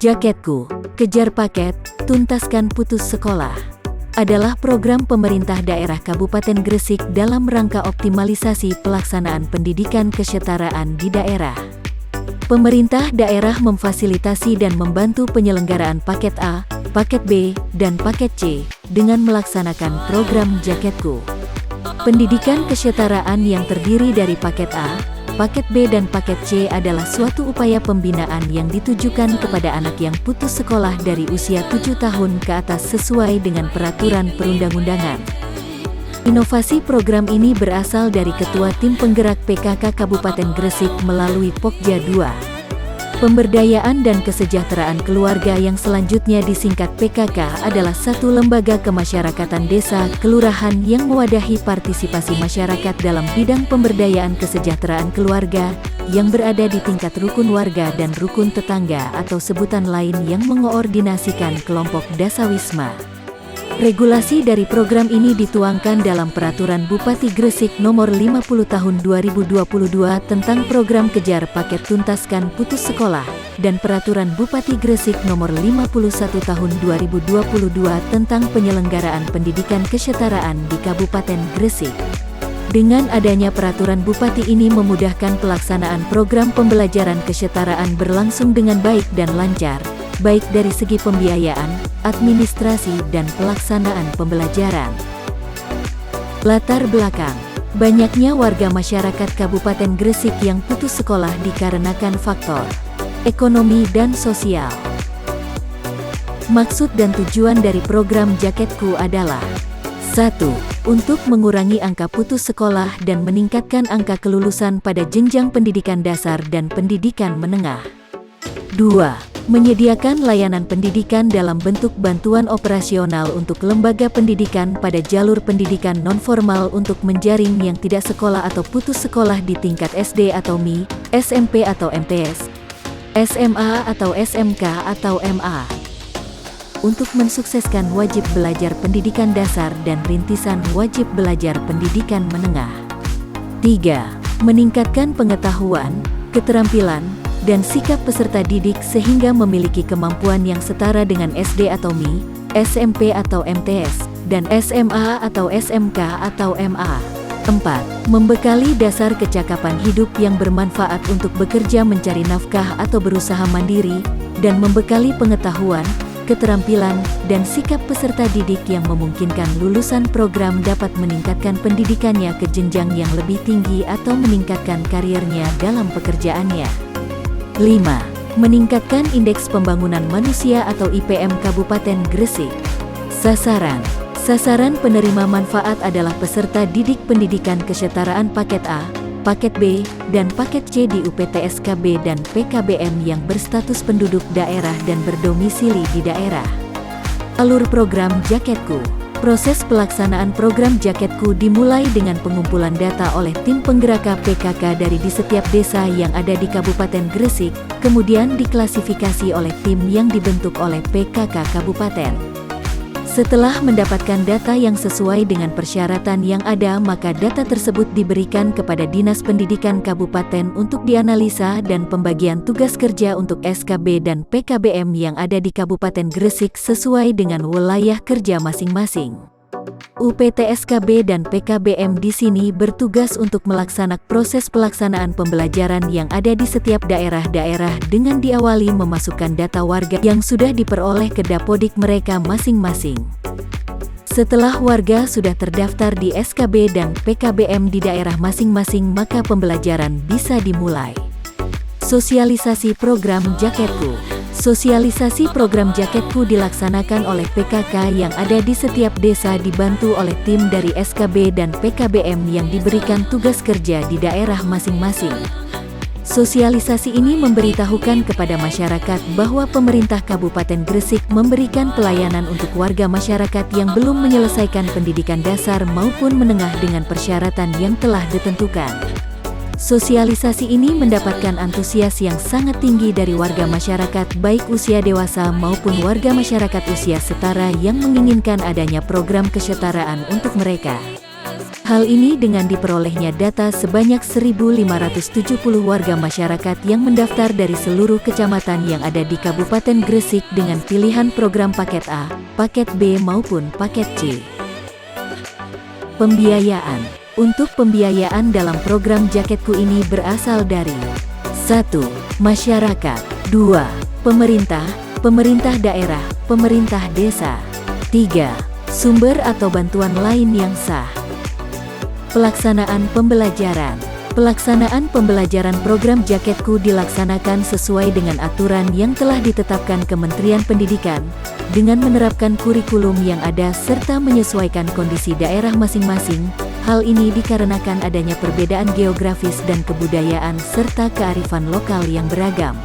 Jaketku, Kejar Paket, Tuntaskan Putus Sekolah adalah program pemerintah daerah Kabupaten Gresik dalam rangka optimalisasi pelaksanaan pendidikan kesetaraan di daerah. Pemerintah daerah memfasilitasi dan membantu penyelenggaraan paket A, paket B, dan paket C dengan melaksanakan program Jaketku. Pendidikan kesetaraan yang terdiri dari paket A, paket B dan paket C adalah suatu upaya pembinaan yang ditujukan kepada anak yang putus sekolah dari usia 7 tahun ke atas sesuai dengan peraturan perundang-undangan. Inovasi program ini berasal dari Ketua Tim Penggerak PKK Kabupaten Gresik melalui Pokja 2. Pemberdayaan dan Kesejahteraan Keluarga yang selanjutnya disingkat PKK adalah satu lembaga kemasyarakatan desa, kelurahan yang mewadahi partisipasi masyarakat dalam bidang pemberdayaan kesejahteraan keluarga yang berada di tingkat rukun warga dan rukun tetangga atau sebutan lain yang mengoordinasikan kelompok dasawisma. Regulasi dari program ini dituangkan dalam Peraturan Bupati Gresik Nomor 50 Tahun 2022 tentang Program Kejar Paket Tuntaskan Putus Sekolah dan Peraturan Bupati Gresik Nomor 51 Tahun 2022 tentang Penyelenggaraan Pendidikan Kesetaraan di Kabupaten Gresik. Dengan adanya peraturan Bupati ini memudahkan pelaksanaan program pembelajaran kesetaraan berlangsung dengan baik dan lancar, baik dari segi pembiayaan, administrasi, dan pelaksanaan pembelajaran. Latar belakang: banyaknya warga masyarakat Kabupaten Gresik yang putus sekolah dikarenakan faktor ekonomi dan sosial. Maksud dan tujuan dari program Jaketku adalah 1. Untuk mengurangi angka putus sekolah dan meningkatkan angka kelulusan pada jenjang pendidikan dasar dan pendidikan menengah. 2. Menyediakan layanan pendidikan dalam bentuk bantuan operasional untuk lembaga pendidikan pada jalur pendidikan non-formal untuk menjaring yang tidak sekolah atau putus sekolah di tingkat SD atau MI, SMP atau MTS, SMA atau SMK atau MA. Untuk mensukseskan wajib belajar pendidikan dasar dan rintisan wajib belajar pendidikan menengah. 3. Meningkatkan pengetahuan, keterampilan, dan sikap peserta didik sehingga memiliki kemampuan yang setara dengan SD atau MI, SMP atau MTS, dan SMA atau SMK atau MA. 4. Membekali dasar kecakapan hidup yang bermanfaat untuk bekerja mencari nafkah atau berusaha mandiri, dan membekali pengetahuan, keterampilan, dan sikap peserta didik yang memungkinkan lulusan program dapat meningkatkan pendidikannya ke jenjang yang lebih tinggi atau meningkatkan karirnya dalam pekerjaannya. 5. Meningkatkan Indeks Pembangunan Manusia atau IPM Kabupaten Gresik. Sasaran penerima manfaat adalah peserta didik pendidikan kesetaraan paket A, paket B, dan paket C di UPTSKB dan PKBM yang berstatus penduduk daerah dan berdomisili di daerah. Alur program Jaketku. Proses pelaksanaan program Jaketku dimulai dengan pengumpulan data oleh tim penggerak PKK dari di setiap desa yang ada di Kabupaten Gresik, kemudian diklasifikasi oleh tim yang dibentuk oleh PKK Kabupaten. Setelah mendapatkan data yang sesuai dengan persyaratan yang ada, maka data tersebut diberikan kepada Dinas Pendidikan Kabupaten untuk dianalisa dan pembagian tugas kerja untuk SKB dan PKBM yang ada di Kabupaten Gresik sesuai dengan wilayah kerja masing-masing. UPTSKB dan PKBM di sini bertugas untuk melaksanakan proses pelaksanaan pembelajaran yang ada di setiap daerah-daerah dengan diawali memasukkan data warga yang sudah diperoleh ke dapodik mereka masing-masing. Setelah warga sudah terdaftar di SKB dan PKBM di daerah masing-masing, maka pembelajaran bisa dimulai. Sosialisasi program Jaketku. Sosialisasi program Jaketku dilaksanakan oleh PKK yang ada di setiap desa dibantu oleh tim dari SKB dan PKBM yang diberikan tugas kerja di daerah masing-masing. Sosialisasi ini memberitahukan kepada masyarakat bahwa pemerintah Kabupaten Gresik memberikan pelayanan untuk warga masyarakat yang belum menyelesaikan pendidikan dasar maupun menengah dengan persyaratan yang telah ditentukan. Sosialisasi ini mendapatkan antusias yang sangat tinggi dari warga masyarakat baik usia dewasa maupun warga masyarakat usia setara yang menginginkan adanya program kesetaraan untuk mereka. Hal ini dengan diperolehnya data sebanyak 1.570 warga masyarakat yang mendaftar dari seluruh kecamatan yang ada di Kabupaten Gresik dengan pilihan program paket A, paket B maupun paket C. Pembiayaan. Untuk pembiayaan dalam program Jaketku ini berasal dari 1. Masyarakat 2. Pemerintah, pemerintah daerah, pemerintah desa 3. Sumber atau bantuan lain yang sah. Pelaksanaan pembelajaran. Pelaksanaan pembelajaran program Jaketku dilaksanakan sesuai dengan aturan yang telah ditetapkan Kementerian Pendidikan, dengan menerapkan kurikulum yang ada serta menyesuaikan kondisi daerah masing-masing. Hal ini dikarenakan adanya perbedaan geografis dan kebudayaan serta kearifan lokal yang beragam.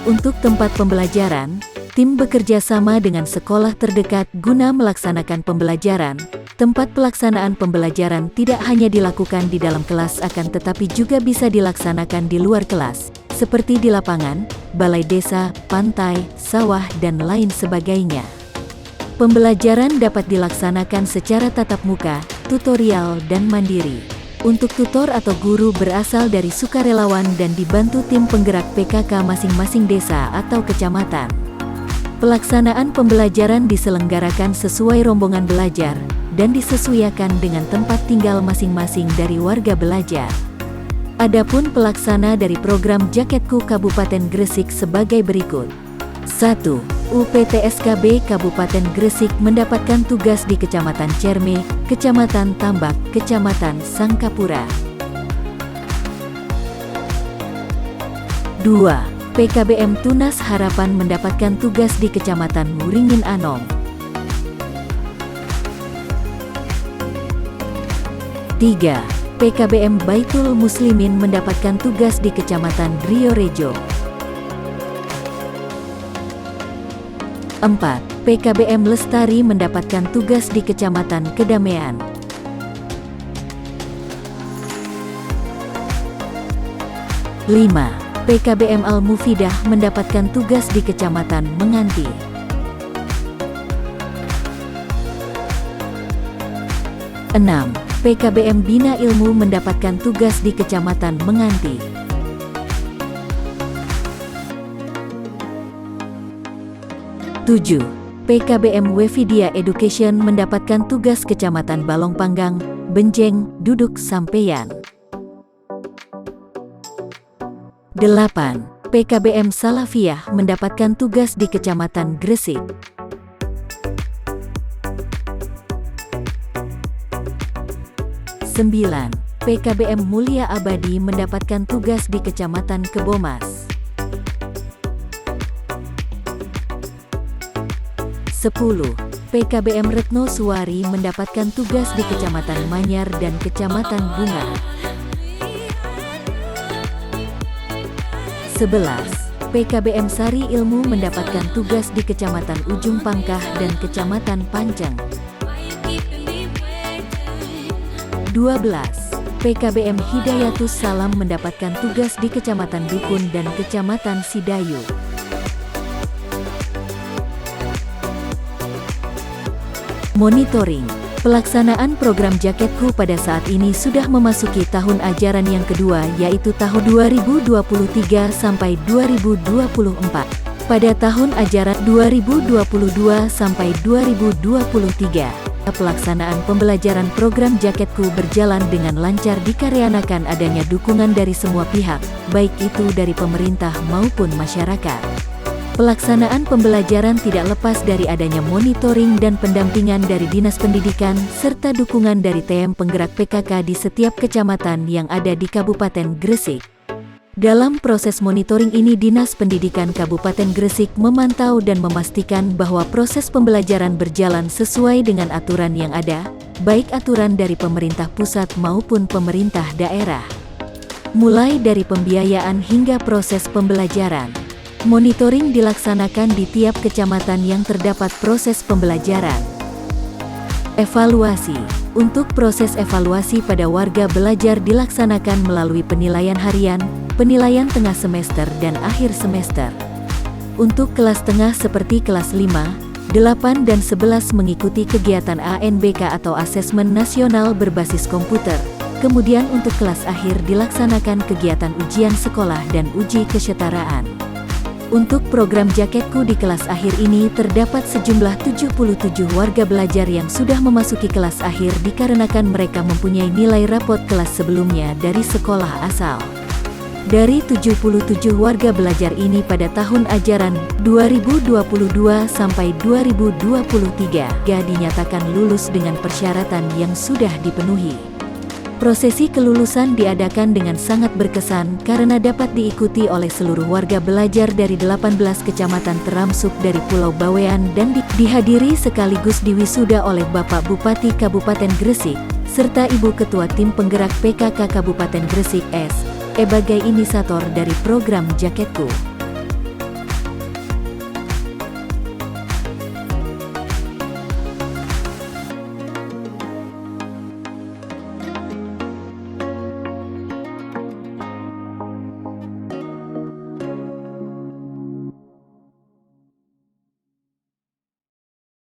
Untuk tempat pembelajaran, tim bekerja sama dengan sekolah terdekat guna melaksanakan pembelajaran. Tempat pelaksanaan pembelajaran tidak hanya dilakukan di dalam kelas akan tetapi juga bisa dilaksanakan di luar kelas, seperti di lapangan, balai desa, pantai, sawah, dan lain sebagainya. Pembelajaran dapat dilaksanakan secara tatap muka, tutorial, dan mandiri. Untuk tutor atau guru berasal dari sukarelawan dan dibantu tim penggerak PKK masing-masing desa atau kecamatan. Pelaksanaan pembelajaran diselenggarakan sesuai rombongan belajar, dan disesuaikan dengan tempat tinggal masing-masing dari warga belajar. Adapun pelaksana dari program Jaketku Kabupaten Gresik sebagai berikut. 1. UPTSKB Kabupaten Gresik mendapatkan tugas di Kecamatan Cerme, Kecamatan Tambak, Kecamatan Sangkapura. 2. PKBM Tunas Harapan mendapatkan tugas di Kecamatan Muringin Anom. 3. PKBM Baitul Muslimin mendapatkan tugas di Kecamatan Driorejo. 4. PKBM Lestari mendapatkan tugas di Kecamatan Kedamaian. 5. PKBM Al-Mufidah mendapatkan tugas di Kecamatan Menganti. 6. PKBM Bina Ilmu mendapatkan tugas di Kecamatan Menganti. 7. PKBM Wevidia Education mendapatkan tugas Kecamatan Balongpanggang, Benjeng, Duduk Sampeyan. 8. PKBM Salafiyah mendapatkan tugas di Kecamatan Gresik. 9. PKBM Mulia Abadi mendapatkan tugas di Kecamatan Kebomas. 10. PKBM Retno Suwari mendapatkan tugas di Kecamatan Manyar dan Kecamatan Bunga. 11. PKBM Sari Ilmu mendapatkan tugas di Kecamatan Ujung Pangkah dan Kecamatan Panceng. 12. PKBM Hidayatus Salam mendapatkan tugas di Kecamatan Dukun dan Kecamatan Sidayu. Monitoring. Pelaksanaan program Jaketku pada saat ini sudah memasuki tahun ajaran yang kedua, yaitu tahun 2023 sampai 2024. Pada tahun ajaran 2022 sampai 2023, pelaksanaan pembelajaran program Jaketku berjalan dengan lancar dikarenakan adanya dukungan dari semua pihak, baik itu dari pemerintah maupun masyarakat. Pelaksanaan pembelajaran tidak lepas dari adanya monitoring dan pendampingan dari Dinas Pendidikan, serta dukungan dari TM penggerak PKK di setiap kecamatan yang ada di Kabupaten Gresik. Dalam proses monitoring ini, Dinas Pendidikan Kabupaten Gresik memantau dan memastikan bahwa proses pembelajaran berjalan sesuai dengan aturan yang ada, baik aturan dari pemerintah pusat maupun pemerintah daerah. Mulai dari pembiayaan hingga proses pembelajaran. Monitoring dilaksanakan di tiap kecamatan yang terdapat proses pembelajaran. Evaluasi. Untuk proses evaluasi pada warga belajar dilaksanakan melalui penilaian harian, penilaian tengah semester dan akhir semester. Untuk kelas tengah seperti kelas 5, 8 dan 11 mengikuti kegiatan ANBK atau Asesmen Nasional Berbasis Komputer. Kemudian untuk kelas akhir dilaksanakan kegiatan ujian sekolah dan uji kesetaraan. Untuk program Jaketku di kelas akhir ini terdapat sejumlah 77 warga belajar yang sudah memasuki kelas akhir dikarenakan mereka mempunyai nilai rapot kelas sebelumnya dari sekolah asal. Dari 77 warga belajar ini pada tahun ajaran 2022 sampai 2023 dinyatakan lulus dengan persyaratan yang sudah dipenuhi. Prosesi kelulusan diadakan dengan sangat berkesan karena dapat diikuti oleh seluruh warga belajar dari 18 kecamatan termasuk dari Pulau Bawean dan dihadiri sekaligus diwisuda oleh Bapak Bupati Kabupaten Gresik, serta Ibu Ketua Tim Penggerak PKK Kabupaten Gresik sebagai inisiator dari program Jaketku.